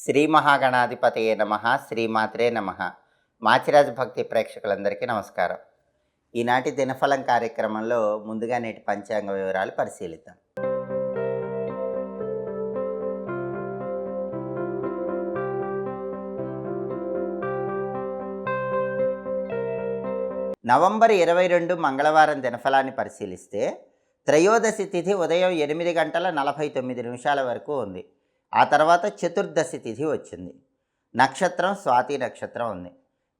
శ్రీ మహాగణాధిపతయే నమః. శ్రీమాత్రే నమః. మాచిరాజు భక్తి ప్రేక్షకులందరికీ నమస్కారం. ఈనాటి దినఫలం కార్యక్రమంలో ముందుగా నేటి పంచాంగ వివరాలు పరిశీలిద్దాం. నవంబర్ 22 మంగళవారం దినఫలాన్ని పరిశీలిస్తే త్రయోదశి తిథి ఉదయం 8:49 వరకు ఉంది. ఆ తర్వాత చతుర్దశి తిథి వచ్చింది. నక్షత్రం స్వాతి నక్షత్రం ఉంది.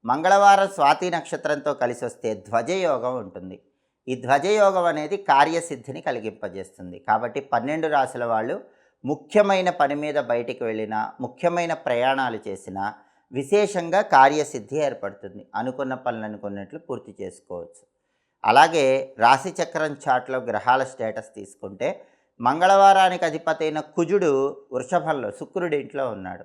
మంగళవారం స్వాతి నక్షత్రంతో కలిసి వస్తే ధ్వజయోగం ఉంటుంది. ఈ ధ్వజయోగం అనేది కార్యసిద్ధిని కలిగింపజేస్తుంది. కాబట్టి 12 రాశుల వాళ్ళు ముఖ్యమైన పని మీద బయటికి వెళ్ళినా, ముఖ్యమైన ప్రయాణాలు చేసినా విశేషంగా కార్యసిద్ధి ఏర్పడుతుంది. అనుకున్న పనులు అనుకున్నట్లు పూర్తి చేసుకోవచ్చు. అలాగే రాశిచక్రం చాట్లో గ్రహాల స్టేటస్ తీసుకుంటే మంగళవారానికి అధిపతి అయిన కుజుడు వృషభంలో, శుక్రుడి ఇంట్లో ఉన్నాడు.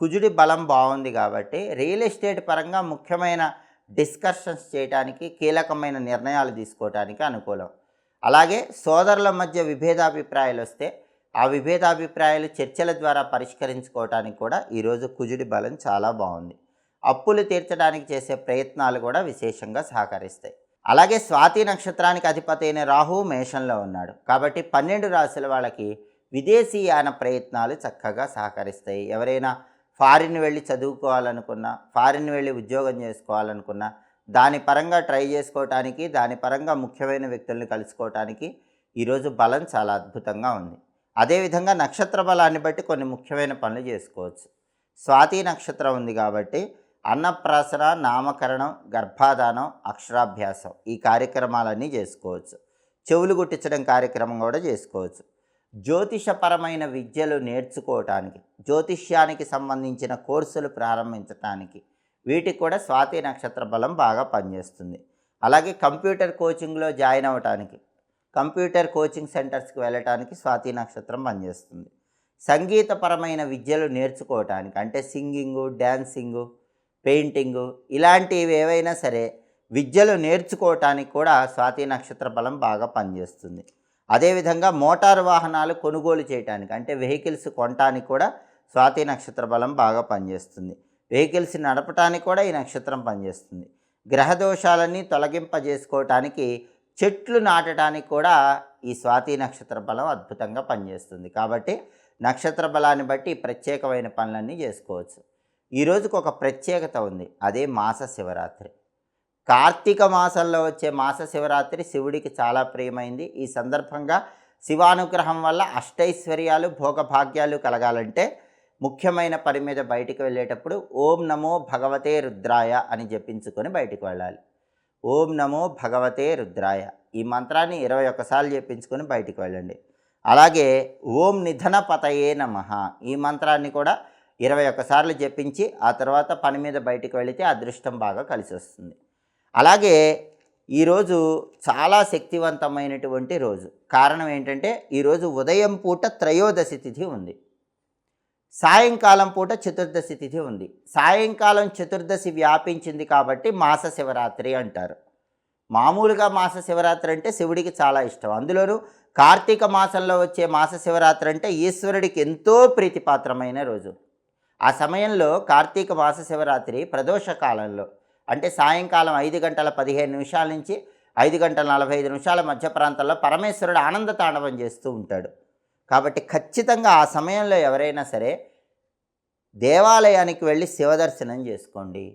కుజుడి బలం బాగుంది కాబట్టి రియల్ ఎస్టేట్ పరంగా ముఖ్యమైన డిస్కషన్స్ చేయడానికి, కీలకమైన నిర్ణయాలు తీసుకోవడానికి అనుకూలం. అలాగే సోదరుల మధ్య విభేదాభిప్రాయాలు వస్తే ఆ విభేదాభిప్రాయాలు చర్చల ద్వారా పరిష్కరించుకోవడానికి కూడా ఈరోజు కుజుడి బలం చాలా బాగుంది. అప్పులు తీర్చడానికి చేసే ప్రయత్నాలు కూడా విశేషంగా సహకరిస్తాయి. అలాగే స్వాతి నక్షత్రానికి అధిపతి అయిన రాహువు మేషంలో ఉన్నాడు. కాబట్టి 12 రాశుల వాళ్ళకి విదేశీయాన ప్రయత్నాలు చక్కగా సహకరిస్తాయి. ఎవరైనా ఫారిన్ వెళ్ళి చదువుకోవాలనుకున్నా, ఫారిన్ వెళ్ళి ఉద్యోగం చేసుకోవాలనుకున్నా, దాని పరంగా ట్రై చేసుకోవటానికి, దాని పరంగా ముఖ్యమైన వ్యక్తుల్ని కలుసుకోవటానికి ఈరోజు బలం చాలా అద్భుతంగా ఉంది. అదేవిధంగా నక్షత్ర బలాన్ని బట్టి కొన్ని ముఖ్యమైన పనులు చేసుకోవచ్చు. స్వాతి నక్షత్రం ఉంది కాబట్టి అన్నప్రాసన, నామకరణం, గర్భాధానం, అక్షరాభ్యాసం ఈ కార్యక్రమాలన్నీ చేసుకోవచ్చు. చెవులు గుట్టించడం కార్యక్రమం కూడా చేసుకోవచ్చు. జ్యోతిషపరమైన విద్యలు నేర్చుకోవటానికి, జ్యోతిష్యానికి సంబంధించిన కోర్సులు ప్రారంభించటానికి వీటికి కూడా స్వాతి నక్షత్ర బలం బాగా పనిచేస్తుంది. అలాగే కంప్యూటర్ కోచింగ్లో జాయిన్ అవ్వటానికి, కంప్యూటర్ కోచింగ్ సెంటర్స్కి వెళ్ళటానికి స్వాతి నక్షత్రం పనిచేస్తుంది. సంగీతపరమైన విద్యలు నేర్చుకోవటానికి, అంటే సింగింగు, డ్యాన్సింగు, పెయింటింగు ఇలాంటివి ఏవైనా సరే విద్యలు నేర్చుకోవటానికి కూడా స్వాతి నక్షత్ర బలం బాగా పనిచేస్తుంది. అదేవిధంగా మోటారు వాహనాలు కొనుగోలు చేయటానికి, అంటే వెహికల్స్ కొనటానికి కూడా స్వాతి నక్షత్ర బలం బాగా పనిచేస్తుంది. వెహికల్స్ నడపటానికి కూడా ఈ నక్షత్రం పనిచేస్తుంది. గ్రహదోషాలన్నీ తొలగింపజేసుకోవటానికి, చెట్లు నాటడానికి కూడా ఈ స్వాతి నక్షత్ర బలం అద్భుతంగా పనిచేస్తుంది. కాబట్టి నక్షత్ర బలాన్ని బట్టి ప్రత్యేకమైన పనులన్నీ చేసుకోవచ్చు. ఈరోజుకు ఒక ప్రత్యేకత ఉంది, అదే మాస శివరాత్రి. కార్తీక మాసంలో వచ్చే మాస శివరాత్రి శివుడికి చాలా ప్రియమైంది. ఈ సందర్భంగా శివానుగ్రహం వల్ల అష్టైశ్వర్యాలు, భోగభాగ్యాలు కలగాలంటే ముఖ్యమైన పని మీద బయటికి వెళ్ళేటప్పుడు ఓం నమో భగవతే రుద్రాయ అని జపించుకొని బయటికి వెళ్ళాలి. ఓం నమో భగవతే రుద్రాయ ఈ మంత్రాన్ని 21 సార్లు జపించుకొని బయటికి వెళ్ళండి. అలాగే ఓం నిధన పతయే నమః ఈ మంత్రాన్ని కూడా 21 సార్లు జపించి ఆ తర్వాత పని మీద బయటికి వెళితే అదృష్టం బాగా కలిసి వస్తుంది. అలాగే ఈరోజు చాలా శక్తివంతమైనటువంటి రోజు. కారణం ఏంటంటే ఈరోజు ఉదయం పూట త్రయోదశి తిథి ఉంది, సాయంకాలం పూట చతుర్దశి తిథి ఉంది. సాయంకాలం చతుర్దశి వ్యాపించింది కాబట్టి మాస శివరాత్రి అంటారు. మామూలుగా మాస శివరాత్రి అంటే శివుడికి చాలా ఇష్టం. అందులోనూ కార్తీక మాసంలో వచ్చే మాస శివరాత్రి అంటే ఈశ్వరుడికి ఎంతో ప్రీతిపాత్రమైన రోజు. ఆ సమయంలో కార్తీక మాస శివరాత్రి ప్రదోష కాలంలో, అంటే సాయంకాలం 5:15 నుంచి 5:45 మధ్య ప్రాంతంలో పరమేశ్వరుడు ఆనంద తాండవం చేస్తూ ఉంటాడు. కాబట్టి ఖచ్చితంగా ఆ సమయంలో ఎవరైనా సరే దేవాలయానికి వెళ్ళి శివదర్శనం చేసుకోండి.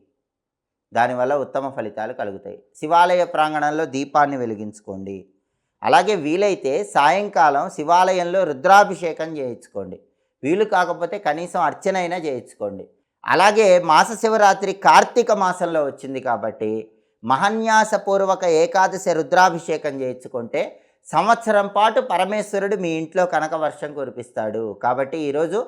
దానివల్ల ఉత్తమ ఫలితాలు కలుగుతాయి. శివాలయ ప్రాంగణంలో దీపాన్ని వెలిగించుకోండి. అలాగే వీలైతే సాయంకాలం శివాలయంలో రుద్రాభిషేకం చేయించుకోండి. వీలు కాకపోతే కనీసం అర్చన అయినా చేయించుకోండి. అలాగే మాస శివరాత్రి కార్తీక మాసంలో వచ్చింది కాబట్టి మహన్యాసపూర్వక ఏకాదశి రుద్రాభిషేకం చేయించుకుంటే సంవత్సరం పాటు పరమేశ్వరుడు మీ ఇంట్లో కనక వర్షం కురిపిస్తాడు. కాబట్టి ఈరోజు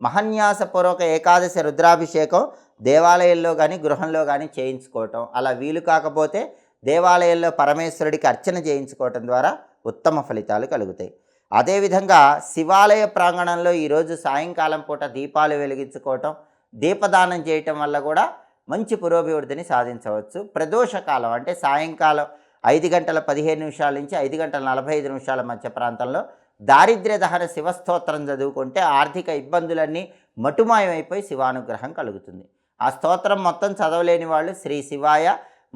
మహన్యాసపూర్వక ఏకాదశి రుద్రాభిషేకం దేవాలయంలో కానీ గృహంలో కానీ చేయించుకోవటం, అలా వీలు కాకపోతే దేవాలయంలో పరమేశ్వరుడికి అర్చన చేయించుకోవటం ద్వారా ఉత్తమ ఫలితాలు కలుగుతాయి. అదేవిధంగా శివాలయ ప్రాంగణంలో ఈరోజు సాయంకాలం పూట దీపాలు వెలిగించుకోవటం, దీపదానం చేయటం వల్ల కూడా మంచి పురోభివృద్ధిని సాధించవచ్చు. ప్రదోషకాలం అంటే సాయంకాలం 5:15 నుంచి 5:45 మధ్య ప్రాంతంలో దారిద్ర్య దహన శివస్తోత్రం చదువుకుంటే ఆర్థిక ఇబ్బందులన్నీ మటుమాయమైపోయి శివానుగ్రహం కలుగుతుంది. ఆ స్తోత్రం మొత్తం చదవలేని వాళ్ళు శ్రీ శివాయ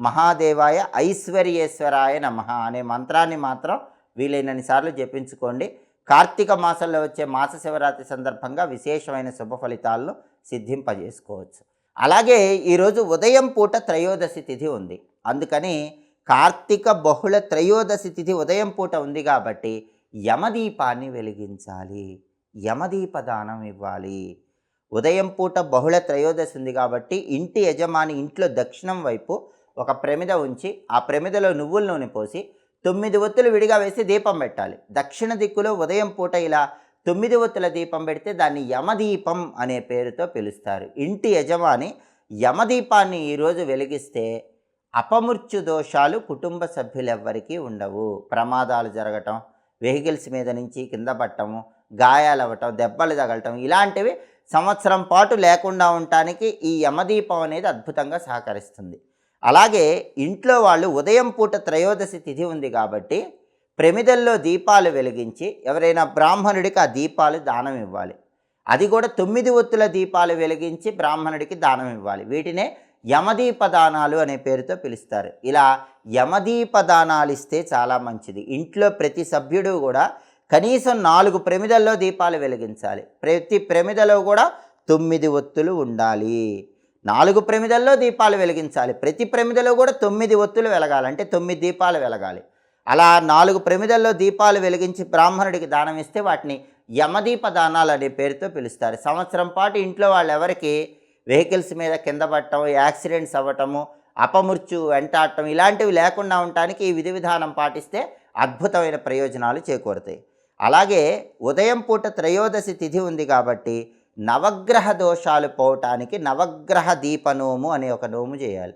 మహాదేవాయ ఐశ్వర్యేశ్వరాయ నమః అనే మంత్రాన్ని మాత్రం వీలైనన్ని సార్లు జపించుకోండి. కార్తీక మాసంలో వచ్చే మాస శివరాత్రి సందర్భంగా విశేషమైన శుభ ఫలితాలను సిద్ధింపజేసుకోవచ్చు. అలాగే ఈరోజు ఉదయం పూట త్రయోదశి తిథి ఉంది. అందుకని కార్తీక బహుళ త్రయోదశి తిథి ఉదయం పూట ఉంది కాబట్టి యమదీపాన్ని వెలిగించాలి, యమదీప దానం ఇవ్వాలి. ఉదయం పూట బహుళ త్రయోదశి ఉంది కాబట్టి ఇంటి యజమాని ఇంట్లో దక్షిణం వైపు ఒక ప్రమిద ఉంచి ఆ ప్రమిదలో నువ్వుల నూనె పోసి 9 ఒత్తులు విడిగా వేసి దీపం పెట్టాలి. దక్షిణ దిక్కులో ఉదయం పూట ఇలా 9 ఒత్తుల దీపం పెడితే దాన్ని యమదీపం అనే పేరుతో పిలుస్తారు. ఇంటి యజమాని యమదీపాన్ని ఈరోజు వెలిగిస్తే అపమృత్యు దోషాలు కుటుంబ సభ్యులెవ్వరికీ ఉండవు. ప్రమాదాలు జరగటం, వెహికల్స్ మీద నుంచి కింద పట్టము, గాయాలు అవ్వటం, దెబ్బలు తగలటం ఇలాంటివి సంవత్సరం పాటు లేకుండా ఉండటానికి ఈ యమదీపం అనేది అద్భుతంగా సహకరిస్తుంది. అలాగే ఇంట్లో వాళ్ళు ఉదయం పూట త్రయోదశి తిథి ఉంది కాబట్టి ప్రమిదల్లో దీపాలు వెలిగించి ఎవరైనా బ్రాహ్మణుడికి ఆ దీపాలు దానం ఇవ్వాలి. అది కూడా 9 ఒత్తుల దీపాలు వెలిగించి బ్రాహ్మణుడికి దానం ఇవ్వాలి. వీటినే యమదీప దానాలు అనే పేరుతో పిలుస్తారు. ఇలా యమదీప దానాలు ఇస్తే చాలా మంచిది. ఇంట్లో ప్రతి సభ్యుడు కూడా కనీసం 4 ప్రమిదల్లో దీపాలు వెలిగించాలి. ప్రతి ప్రమిదలో కూడా 9 ఒత్తులు ఉండాలి. 4 ప్రమిదల్లో దీపాలు వెలిగించాలి. ప్రతి ప్రమిదలో కూడా 9 ఒత్తులు వెలగాలి, అంటే 9 దీపాలు వెలగాలి. అలా 4 ప్రమిదల్లో దీపాలు వెలిగించి బ్రాహ్మణుడికి దానం ఇస్తే వాటిని యమదీప దానాలు అనే పేరుతో పిలుస్తారు. సంవత్సరం పాటు ఇంట్లో వాళ్ళు ఎవరికి వెహికల్స్ మీద కింద పట్టడం, యాక్సిడెంట్స్ అవ్వటము, అపమృత్యు వెంటాడటం ఇలాంటివి లేకుండా ఉండటానికి ఈ విధి విధానం పాటిస్తే అద్భుతమైన ప్రయోజనాలు చేకూరుతాయి. అలాగే ఉదయం పూట త్రయోదశి తిథి ఉంది కాబట్టి నవగ్రహ దోషాలు పోవటానికి నవగ్రహ దీప నోము అనే ఒక నోము చేయాలి.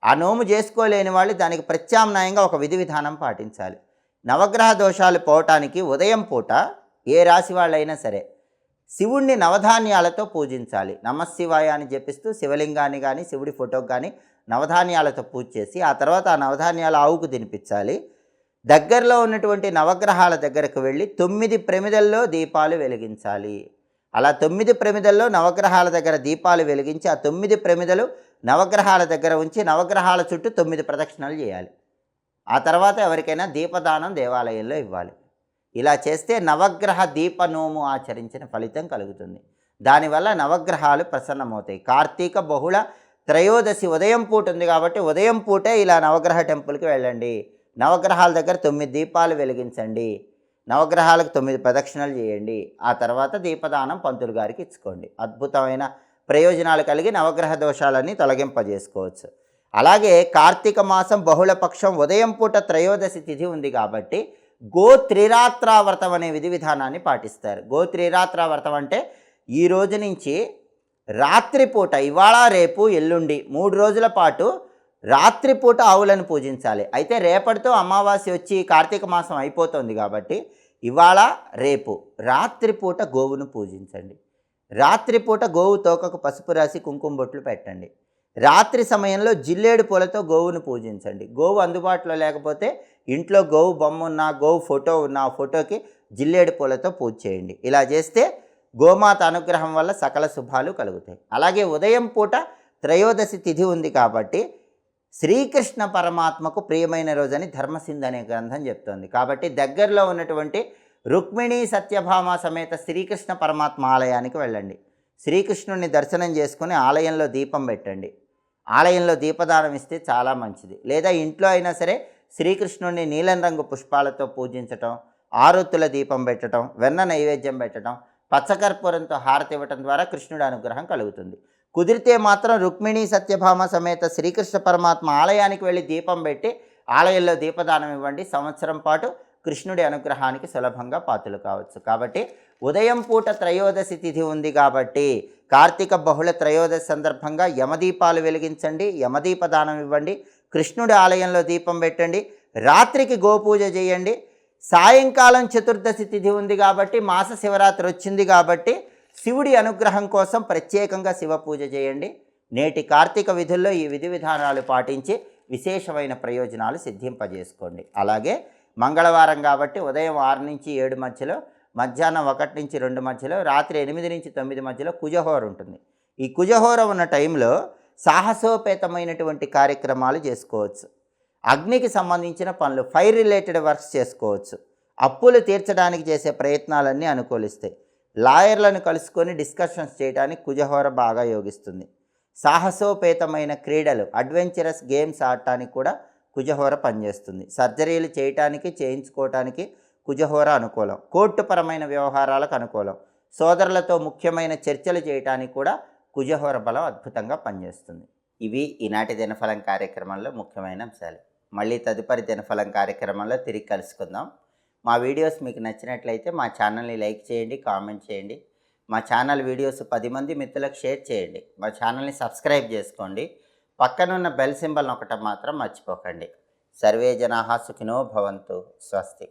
ఆ నోము చేసుకోలేని వాళ్ళు దానికి ప్రత్యామ్నాయంగా ఒక విధి విధానం పాటించాలి. నవగ్రహ దోషాలు పోవటానికి ఉదయం పూట ఏ రాశి వాళ్ళైనా సరే శివుణ్ణి నవధాన్యాలతో పూజించాలి. నమశివాయ అని జపిస్తూ శివలింగాన్ని కానీ శివుడి ఫోటోకి కానీ నవధాన్యాలతో పూజ చేసి ఆ తర్వాత ఆ నవధాన్యాలు ఆవుకు తినిపించాలి. దగ్గరలో ఉన్నటువంటి నవగ్రహాల దగ్గరకు వెళ్ళి 9 ప్రమిదల్లో దీపాలు వెలిగించాలి. అలా 9 ప్రమిదల్లో నవగ్రహాల దగ్గర దీపాలు వెలిగించి ఆ 9 ప్రమిదలు నవగ్రహాల దగ్గర ఉంచి నవగ్రహాల చుట్టూ 9 ప్రదక్షిణలు చేయాలి. ఆ తర్వాత ఎవరికైనా దీపదానం దేవాలయంలో ఇవ్వాలి. ఇలా చేస్తే నవగ్రహ దీపనోము ఆచరించిన ఫలితం కలుగుతుంది. దానివల్ల నవగ్రహాలు ప్రసన్నమవుతాయి. కార్తీక బహుళ త్రయోదశి ఉదయం పూట ఉంది కాబట్టి ఉదయం పూటే ఇలా నవగ్రహ టెంపుల్కి వెళ్ళండి. నవగ్రహాల దగ్గర 9 దీపాలు వెలిగించండి. నవగ్రహాలకు 9 ప్రదక్షిణలు చేయండి. ఆ తర్వాత దీపదానం పంతులు గారికి ఇచ్చుకోండి. అద్భుతమైన ప్రయోజనాలు కలిగి నవగ్రహ దోషాలన్నీ తొలగింపజేసుకోవచ్చు. అలాగే కార్తీక మాసం బహుళపక్షం ఉదయం పూట త్రయోదశి తిథి ఉంది కాబట్టి గోత్రిరాత్రావ్రతం అనే విధి విధానాన్ని పాటిస్తారు. గోత్రిరాత్రావ్రతం అంటే ఈ రోజు నుంచి రాత్రిపూట, ఇవాళ రేపు ఎల్లుండి 3 రోజుల పాటు రాత్రిపూట ఆవులను పూజించాలి. అయితే రేపటితో అమావాస్య వచ్చి కార్తీక మాసం అయిపోతుంది కాబట్టి ఇవాళ రేపు రాత్రిపూట గోవును పూజించండి. రాత్రిపూట గోవు తోకకు పసుపు రాసి కుంకుమ బొట్లు పెట్టండి. రాత్రి సమయంలో జిల్లేడు పూలతో గోవును పూజించండి. గోవు అందుబాటులో లేకపోతే ఇంట్లో గోవు బొమ్మ ఉన్న, గోవు ఫోటో ఉన్న ఆ ఫోటోకి జిల్లేడు పూలతో పూజ చేయండి. ఇలా చేస్తే గోమాత అనుగ్రహం వల్ల సకల శుభాలు కలుగుతాయి. అలాగే ఉదయం పూట త్రయోదశి తిథి ఉంది కాబట్టి శ్రీకృష్ణ పరమాత్మకు ప్రియమైన రోజని ధర్మసింధు అనే గ్రంథం చెప్తోంది. కాబట్టి దగ్గరలో ఉన్నటువంటి రుక్మిణీ సత్యభామ సమేత శ్రీకృష్ణ పరమాత్మ ఆలయానికి వెళ్ళండి. శ్రీకృష్ణుడిని దర్శనం చేసుకుని ఆలయంలో దీపం పెట్టండి. ఆలయంలో దీపదానం ఇస్తే చాలా మంచిది. లేదా ఇంట్లో అయినా సరే శ్రీకృష్ణుడిని నీలం రంగు పుష్పాలతో పూజించటం, ఆరొత్తుల దీపం పెట్టడం, వెన్న నైవేద్యం పెట్టడం, పచ్చకర్పూరంతో హారతి ఇవ్వటం ద్వారా కృష్ణుడి అనుగ్రహం కలుగుతుంది. కుదిరితే మాత్రం రుక్మిణీ సత్యభామ సమేత శ్రీకృష్ణ పరమాత్మ ఆలయానికి వెళ్ళి దీపం పెట్టి ఆలయంలో దీపదానం ఇవ్వండి. సంవత్సరం పాటు కృష్ణుడి అనుగ్రహానికి సులభంగా పాత్రలు కావచ్చు. కాబట్టి ఉదయం పూట త్రయోదశి తిథి ఉంది కాబట్టి కార్తీక బహుళ త్రయోదశి సందర్భంగా యమదీపాలు వెలిగించండి, యమదీప దానం ఇవ్వండి, కృష్ణుడి ఆలయంలో దీపం పెట్టండి, రాత్రికి గోపూజ చేయండి. సాయంకాలం చతుర్దశి తిథి ఉంది కాబట్టి మాస శివరాత్రి వచ్చింది కాబట్టి శివుడి అనుగ్రహం కోసం ప్రత్యేకంగా శివ పూజ చేయండి. నేటి కార్తీక విధుల్లో ఈ విధి విధానాలు పాటించి విశేషమైన ప్రయోజనాలు సిద్ధింపజేసుకోండి. అలాగే మంగళవారం కాబట్టి ఉదయం 6 నుంచి 7 మధ్యలో మధ్యాహ్నం 1-2 మధ్యలో, రాత్రి 8-9 మధ్యలో కుజహోర ఉంటుంది. ఈ కుజహోర ఉన్న టైంలో సాహసోపేతమైనటువంటి కార్యక్రమాలు చేసుకోవచ్చు. అగ్నికి సంబంధించిన పనులు, ఫైర్ రిలేటెడ్ వర్క్స్ చేసుకోవచ్చు. అప్పులు తీర్చడానికి చేసే ప్రయత్నాలన్నీ అనుకూలిస్తాయి. లాయర్లను కలుసుకొని డిస్కషన్స్ చేయడానికి కుజహోర బాగా యోగిస్తుంది. సాహసోపేతమైన క్రీడలు, అడ్వెంచరస్ గేమ్స్ ఆడటానికి కూడా కుజహోర పనిచేస్తుంది. సర్జరీలు చేయటానికి, చేయించుకోవటానికి కుజహోర అనుకూలం. కోర్టుపరమైన వ్యవహారాలకు అనుకూలం. సోదరులతో ముఖ్యమైన చర్చలు చేయటానికి కూడా కుజహోర బలం అద్భుతంగా పనిచేస్తుంది. ఇవి ఈనాటి దినఫలం కార్యక్రమంలో ముఖ్యమైన అంశాలు. మళ్ళీ తదుపరి దినఫలం కార్యక్రమంలో తిరిగి కలుసుకుందాం. మా వీడియోస్ మీకు నచ్చినట్లయితే మా ఛానల్ని లైక్ చేయండి, కామెంట్ చేయండి. మా ఛానల్ వీడియోస్ 10 మంది మిత్రులకు షేర్ చేయండి. మా ఛానల్ని సబ్స్క్రైబ్ చేసుకోండి. పక్కనున్న బెల్ సింబల్ నొక్కటం మాత్రం మర్చిపోకండి. సర్వే జనాః సుఖినో భవంతు. స్వస్తి.